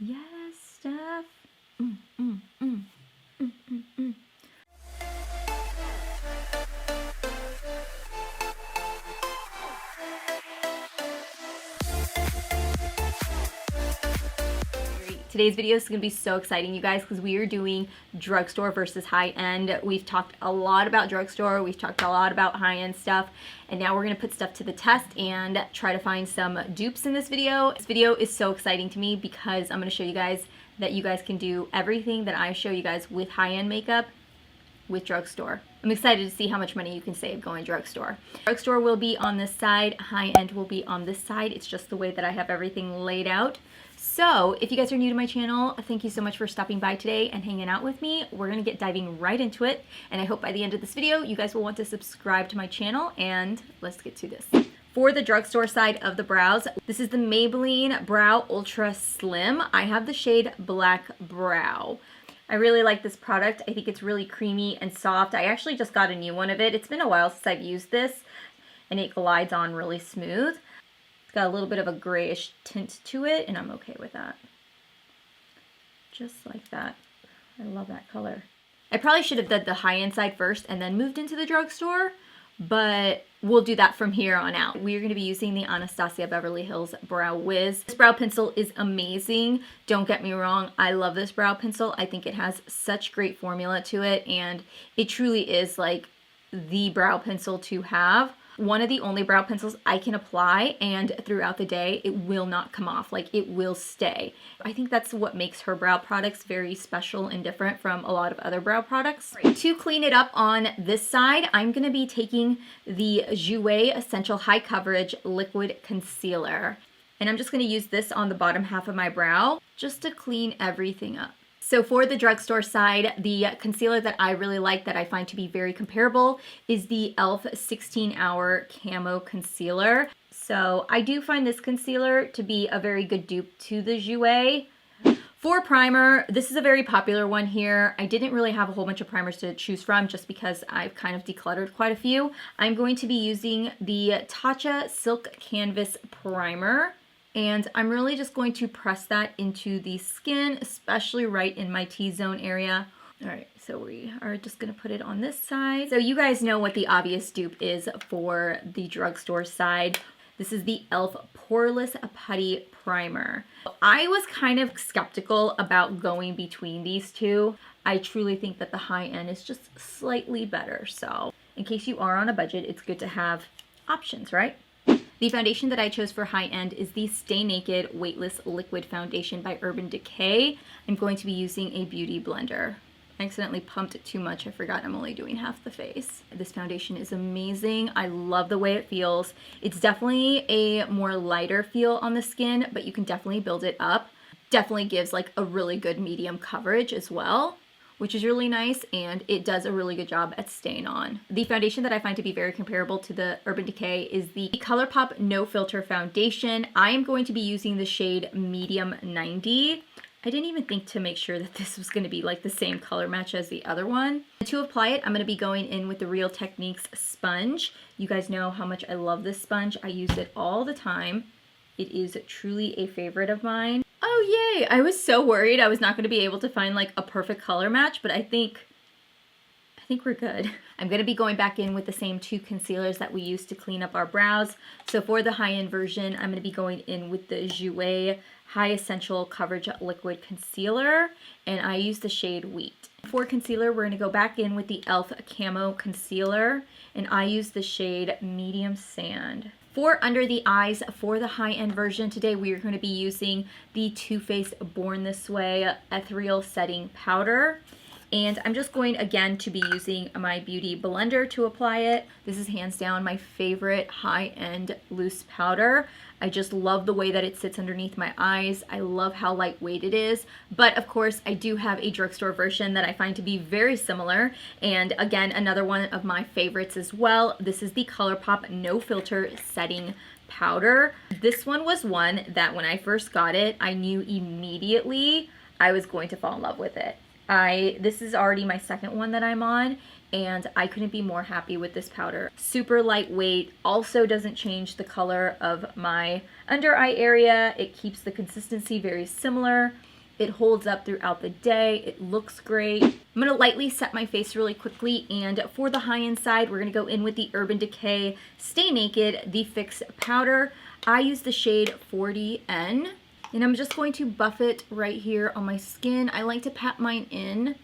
Yes, Steph. Mm, mm, mm. Mm, mm, mm. Today's video is going to be so exciting, you guys, because we are doing drugstore versus high-end. We've talked a lot about drugstore, we've talked a lot about high-end stuff, and now we're going to put stuff to the test and try to find some dupes in this video. This video is so exciting to me because I'm going to show you guys that you guys can do everything that I show you guys with high-end makeup with drugstore. I'm excited to see how much money you can save going drugstore. Drugstore will be on this side, high-end will be on this side. It's just the way that I have everything laid out. So if you guys are new to my channel, thank you so much for stopping by today and hanging out with me. We're gonna get diving right into it, and I hope by the end of this video you guys will want to subscribe to my channel, and let's get to this. For the drugstore side of the brows, this is the Maybelline Brow Ultra Slim. I have the shade Black Brow. I really like this product. I think it's really creamy and soft. I actually just got a new one of it. It's been a while since I've used this, and it glides on really smooth. It's got a little bit of a grayish tint to it, and I'm okay with that. Just like that. I love that color. I probably should have done the high-end side first and then moved into the drugstore, but we'll do that from here on out. We're going to be using the Anastasia Beverly Hills Brow Wiz. This brow pencil is amazing. Don't get me wrong, I love this brow pencil. I think it has such great formula to it, and it truly is like the brow pencil to have. One of the only brow pencils I can apply, and throughout the day it will not come off, like it will stay. I think that's what makes her brow products very special and different from a lot of other brow products. Right. To clean it up on this side, I'm going to be taking the Jouer Essential High Coverage Liquid Concealer, and I'm just going to use this on the bottom half of my brow just to clean everything up. So for the drugstore side, the concealer that I really like, that I find to be very comparable, is the e.l.f. 16-Hour Camo Concealer. So I do find this concealer to be a very good dupe to the Jouer. For primer, this is a very popular one here. I didn't really have a whole bunch of primers to choose from just because I've kind of decluttered quite a few. I'm going to be using the Tatcha Silk Canvas Primer. And I'm really just going to press that into the skin, especially right in my T-zone area. All right, so we are just gonna put it on this side. So you guys know what the obvious dupe is for the drugstore side. This is the e.l.f. Poreless Putty Primer. I was kind of skeptical about going between these two. I truly think that the high end is just slightly better. So in case you are on a budget, it's good to have options, right? The foundation that I chose for high-end is the Stay Naked Weightless Liquid Foundation by Urban Decay. I'm going to be using a beauty blender. I accidentally pumped it too much. I forgot I'm only doing half the face. This foundation is amazing. I love the way it feels. It's definitely a more lighter feel on the skin, but you can definitely build it up. Definitely gives like a really good medium coverage as well, which is really nice, and it does a really good job at staying on. The foundation that I find to be very comparable to the Urban Decay is the Colourpop No Filter Foundation. I am going to be using the shade Medium 90. I didn't even think to make sure that this was going to be like the same color match as the other one. And to apply it, I'm going to be going in with the Real Techniques sponge. You guys know how much I love this sponge. I use it all the time. It is truly a favorite of mine. Oh yay! I was so worried I was not going to be able to find like a perfect color match, but I think we're good. I'm going to be going back in with the same two concealers that we used to clean up our brows. So for the high-end version, I'm going to be going in with the Jouer High Essential Coverage Liquid Concealer, and I use the shade Wheat. For concealer, we're going to go back in with the e.l.f. Camo Concealer, and I use the shade Medium Sand. For under the eyes, for the high-end version today, we are going to be using the Too Faced Born This Way Ethereal Setting Powder. And I'm just going again to be using my beauty blender to apply it. This is hands down my favorite high-end loose powder. I just love the way that it sits underneath my eyes. I love how lightweight it is. But of course, I do have a drugstore version that I find to be very similar. And again, another one of my favorites as well. This is the Colourpop No Filter Setting Powder. This one was one that when I first got it, I knew immediately I was going to fall in love with it. This is already my second one that I'm on, and I couldn't be more happy with this powder. Super lightweight, also doesn't change the color of my under eye area. It keeps the consistency very similar. It holds up throughout the day. It looks great. I'm going to lightly set my face really quickly, and for the high-end side, we're going to go in with the Urban Decay Stay Naked, the Fix Powder. I use the shade 40N, and I'm just going to buff it right here on my skin. I like to pat mine in.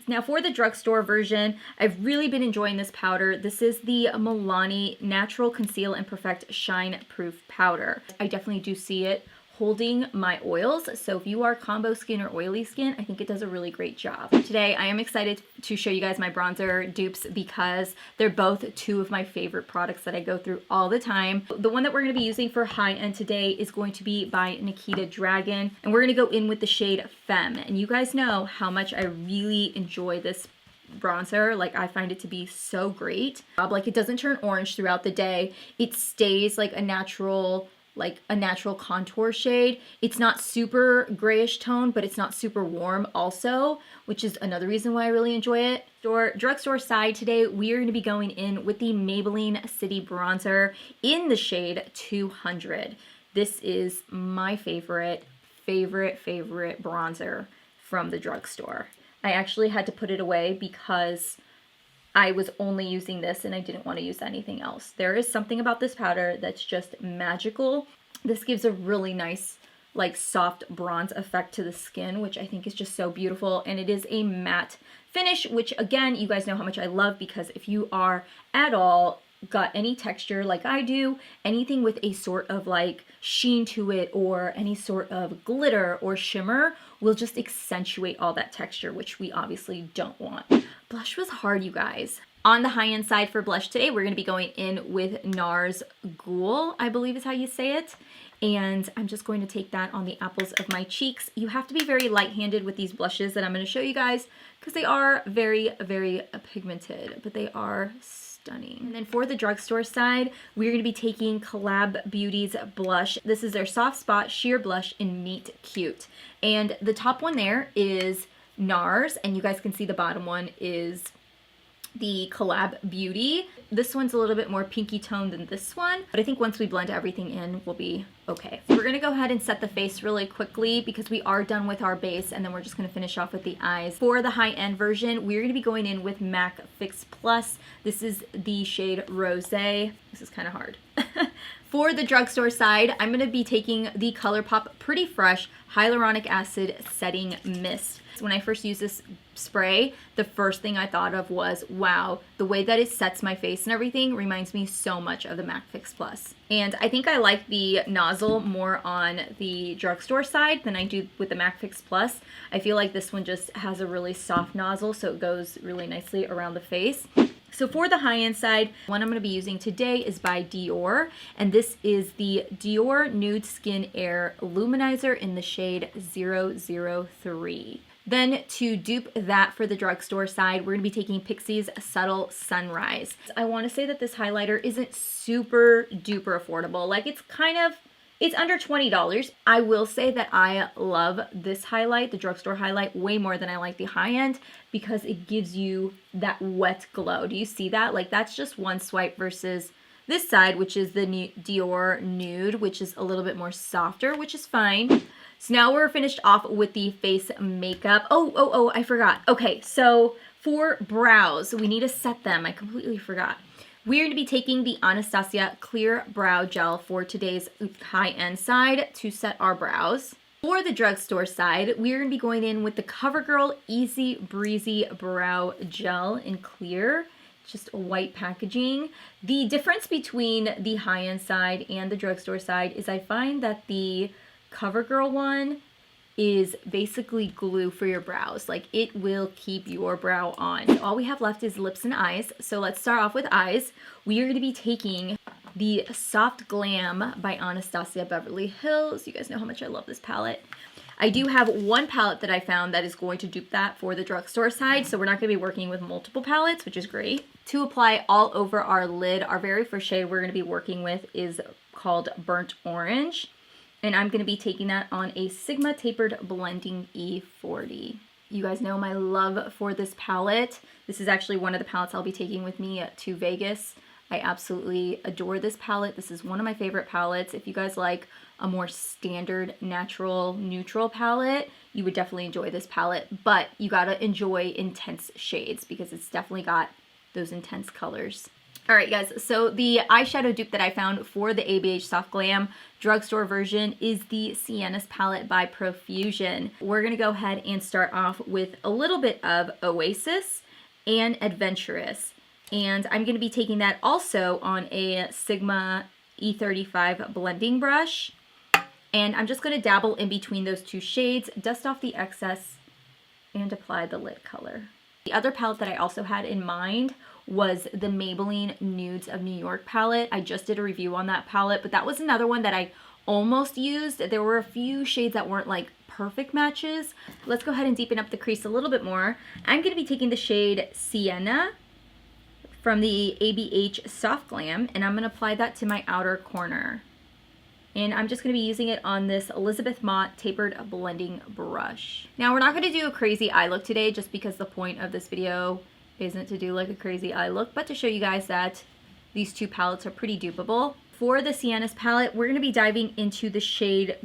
Now for the drugstore version, I've really been enjoying this powder. This is the Milani Natural Conceal and Perfect Shine Proof Powder. I definitely do see it holding my oils, so if you are combo skin or oily skin, I think it does a really great job. Today I am excited to show you guys my bronzer dupes because they're both two of my favorite products that I go through all the time. The one that we're going to be using for high end today is going to be by Nikita Dragun, and we're going to go in with the shade Femme, and you guys know how much I really enjoy this bronzer. Like, I find it to be so great. Like, it doesn't turn orange throughout the day. It stays like a natural contour shade. It's not super grayish tone, but it's not super warm also, which is another reason why I really enjoy it. Drugstore side today, we are going to be going in with the Maybelline City Bronzer in the shade 200. This is my favorite bronzer from the drugstore. I actually had to put it away because I was only using this and I didn't want to use anything else. There is something about this powder that's just magical. This gives a really nice, like, soft bronze effect to the skin, which I think is just so beautiful. And it is a matte finish, which again, you guys know how much I love, because if you are at all got any texture like I do, anything with a sort of like sheen to it or any sort of glitter or shimmer will just accentuate all that texture, which we obviously don't want. Blush was hard, you guys. On the high-end side for blush today, we're going to be going in with NARS Ghoul, I believe is how you say it. And I'm just going to take that on the apples of my cheeks. You have to be very light-handed with these blushes that I'm going to show you guys because they are very, very pigmented, but they are stunning. And then for the drugstore side, we're going to be taking COLLAB Beauty's blush. This is their Soft Spot Sheer Blush in Meet Cute. And the top one there is NARS, and you guys can see the bottom one is the COLLAB Beauty. This one's a little bit more pinky toned than this one, but I think once we blend everything in, we'll be okay. So we're gonna go ahead and set the face really quickly because we are done with our base, and then we're just gonna finish off with the eyes. For the high-end version, we're gonna be going in with MAC Fix Plus. This is the shade Rosé. This is kind of hard. For the drugstore side, I'm gonna be taking the Colourpop Pretty Fresh Hyaluronic Acid Setting Mist. When I first used this spray, the first thing I thought of was, wow, the way that it sets my face and everything reminds me so much of the MAC Fix Plus. And I think I like the nozzle more on the drugstore side than I do with the MAC Fix Plus. I feel like this one just has a really soft nozzle, so it goes really nicely around the face. So for the high-end side, one I'm going to be using today is by Dior, and this is the Dior Nude Skin Air Luminizer in the shade 003. Then to dupe that for the drugstore side, we're going to be taking Pixie's Subtle Sunrise. I want to say that this highlighter isn't super duper affordable. Like, it's under $20. I will say that I love this highlight, the drugstore highlight, way more than I like the high end because it gives you that wet glow. Do you see that? Like, that's just one swipe versus this side, which is the Dior Nude, which is a little bit more softer, which is fine. So now we're finished off with the face makeup. Oh, I forgot. Okay, so for brows, we need to set them. I completely forgot. We're going to be taking the Anastasia Clear Brow Gel for today's high-end side to set our brows. For the drugstore side, we're going to be going in with the Covergirl Easy Breezy Brow Gel in clear. Just a white packaging. The difference between the high-end side and the drugstore side is I find that the Covergirl one is basically glue for your brows. Like, it will keep your brow on. All we have left is lips and eyes. So let's start off with eyes. We are going to be taking the Soft Glam by Anastasia Beverly Hills. You guys know how much I love this palette. I do have one palette that I found that is going to dupe that for the drugstore side, so we're not going to be working with multiple palettes, which is great. To apply all over our lid, our very first shade we're going to be working with is called Burnt Orange. And I'm going to be taking that on a Sigma Tapered Blending E40. You guys know my love for this palette. This is actually one of the palettes I'll be taking with me to Vegas. I absolutely adore this palette. This is one of my favorite palettes. If you guys like a more standard natural neutral palette, you would definitely enjoy this palette, but you gotta enjoy intense shades because it's definitely got those intense colors. All right, guys, so the eyeshadow dupe that I found for the ABH Soft Glam drugstore version is the Sienna's palette by Profusion. We're gonna go ahead and start off with a little bit of Oasis and Adventurous. And I'm gonna be taking that also on a Sigma E35 blending brush. And I'm just gonna dabble in between those two shades, dust off the excess, and apply the lid color. The other palette that I also had in mind was the Maybelline Nudes of New York palette. I just did a review on that palette, but that was another one that I almost used. There were a few shades that weren't like perfect matches. Let's go ahead and deepen up the crease a little bit more. I'm gonna be taking the shade Sienna from the ABH Soft Glam, and I'm gonna apply that to my outer corner. And I'm just gonna be using it on this Elizabeth Mott tapered blending brush. Now we're not gonna do a crazy eye look today just because the point of this video isn't to do like a crazy eye look, but to show you guys that these two palettes are pretty dupeable. For the Sienna's palette, we're gonna be diving into the shade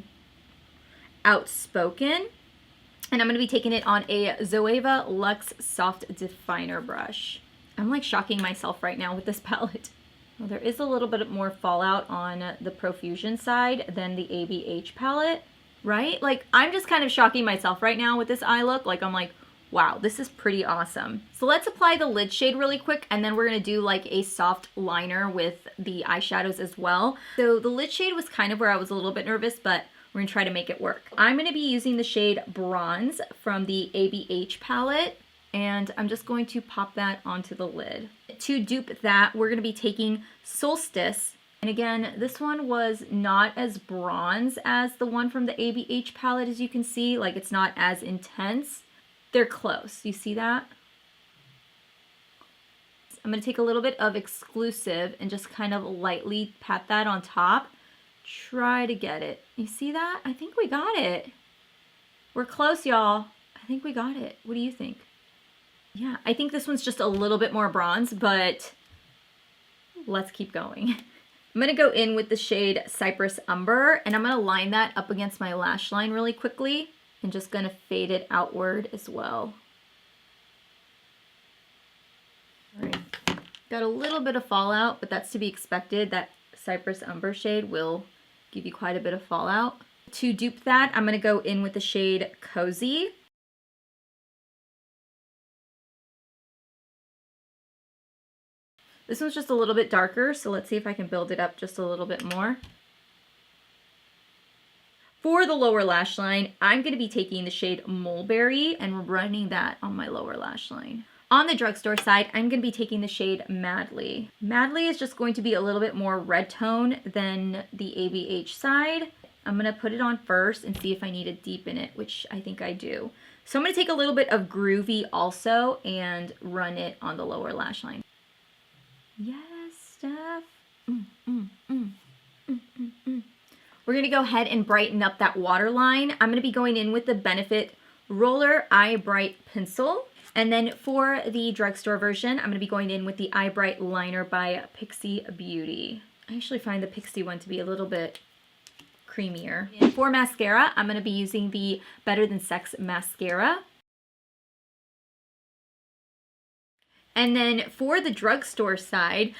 Outspoken, and I'm gonna be taking it on a Zoeva Luxe Soft Definer brush. I'm like shocking myself right now with this palette. Well, there is a little bit more fallout on the Profusion side than the ABH palette, right? Like, I'm just kind of shocking myself right now with this eye look. Like, I'm like, wow, this is pretty awesome. So let's apply the lid shade really quick, and then we're gonna do like a soft liner with the eyeshadows as well. So the lid shade was kind of where I was a little bit nervous, but we're gonna try to make it work. I'm gonna be using the shade Bronze from the ABH palette, and I'm just going to pop that onto the lid. To dupe that, we're gonna be taking Solstice. And again, this one was not as bronze as the one from the ABH palette, as you can see. Like, it's not as intense. They're close. You see that? I'm going to take a little bit of Exclusive and just kind of lightly pat that on top. Try to get it. You see that? I think we got it. We're close, y'all. I think we got it. What do you think? Yeah, I think this one's just a little bit more bronze, but let's keep going. I'm going to go in with the shade Cypress Umber, and I'm going to line that up against my lash line really quickly. And just gonna fade it outward as well. All right, got a little bit of fallout, but that's to be expected. That Cypress Umber shade will give you quite a bit of fallout. To dupe that, I'm gonna go in with the shade Cozy. This one's just a little bit darker, so let's see if I can build it up just a little bit more. For the lower lash line, I'm going to be taking the shade Mulberry and running that on my lower lash line. On the drugstore side, I'm going to be taking the shade Madly. Madly is just going to be a little bit more red tone than the ABH side. I'm going to put it on first and see if I need to deepen it, which I think I do. So I'm going to take a little bit of Groovy also and run it on the lower lash line. Yes, Steph. We're going to go ahead and brighten up that waterline. I'm going to be going in with the Benefit Roller Eye Bright Pencil. And then for the drugstore version, I'm going to be going in with the Eye Bright Liner by Pixie Beauty. I actually find the Pixie one to be a little bit creamier. And for mascara, I'm going to be using the Better Than Sex mascara. And then for the drugstore side,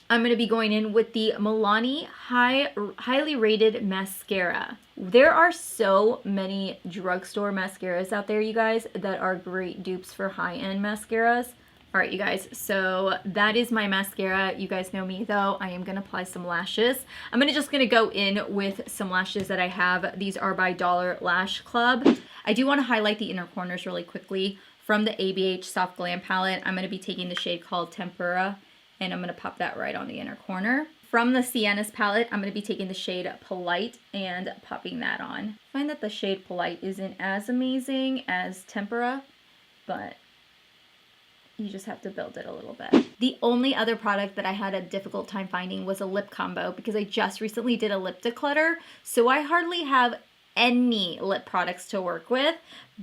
I'm going to be going in with the Milani Highly Rated Mascara. There are so many drugstore mascaras out there, you guys, that are great dupes for high-end mascaras. All right, you guys, so that is my mascara. You guys know me, though. I am going to apply some lashes. I'm just going to go in with some lashes that I have. These are by Dollar Lash Club. I do want to highlight the inner corners really quickly. From the ABH Soft Glam palette, I'm going to be taking the shade called Tempura, and I'm going to pop that right on the inner corner. From the Sienna's palette, I'm going to be taking the shade Polite and popping that on. I find that the shade Polite isn't as amazing as Tempura, but you just have to build it a little bit. The only other product that I had a difficult time finding was a lip combo because I just recently did a lip declutter, so I hardly have any lip products to work with,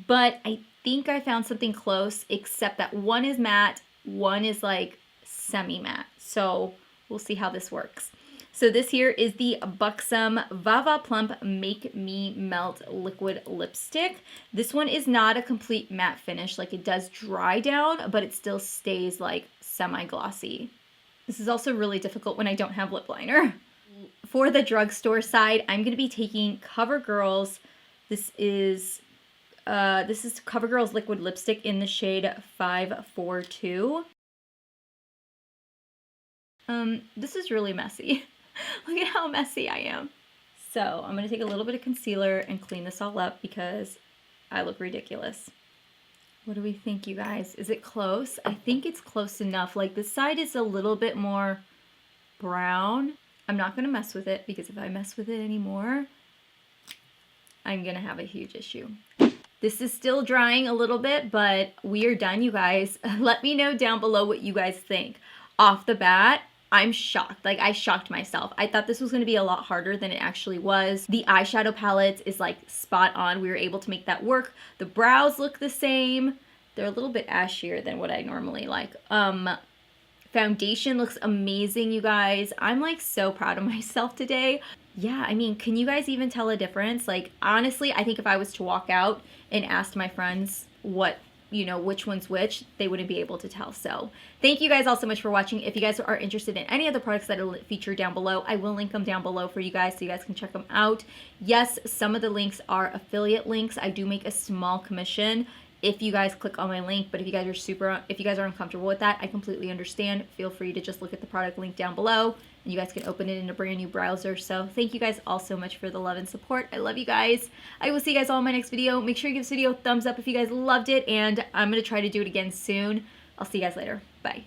but I think I found something close, except that one is matte, one is like semi-matte. So we'll see how this works. So this here is the Buxom Vava Plump Make Me Melt Liquid Lipstick. This one is not a complete matte finish. Like, it does dry down, but it still stays like semi-glossy. This is also really difficult when I don't have lip liner. For the drugstore side, I'm going to be taking CoverGirl's. This is CoverGirl's liquid lipstick in the shade 542. This is really messy. Look at how messy I am. So I'm going to take a little bit of concealer and clean this all up because I look ridiculous. What do we think, you guys? Is it close? I think it's close enough. Like, this side is a little bit more brown. I'm not going to mess with it because if I mess with it anymore, I'm going to have a huge issue. This is still drying a little bit, but we are done, you guys. Let me know down below what you guys think. Off the bat, I'm shocked. Like, I shocked myself. I thought this was going to be a lot harder than it actually was. The eyeshadow palette is like spot on. We were able to make that work. The brows look the same. They're a little bit ashier than what I normally like. Foundation looks amazing, you guys. I'm like so proud of myself today. Yeah, I mean, can you guys even tell a difference? Like, honestly, I think if I was to walk out and ask my friends what, you know, which one's which, they wouldn't be able to tell. So thank you guys all so much for watching. If you guys are interested in any of the products that are featured down below, I will link them down below for you guys so you guys can check them out. Yes, some of the links are affiliate links. I do make a small commission if you guys click on my link, but if you guys are uncomfortable with that, I completely understand. Feel free to just look at the product link down below and you guys can open it in a brand new browser. So thank you guys all so much for the love and support. I love you guys. I will see you guys all in my next video. Make sure you give this video a thumbs up if you guys loved it, and I'm going to try to do it again soon. I'll see you guys later. Bye.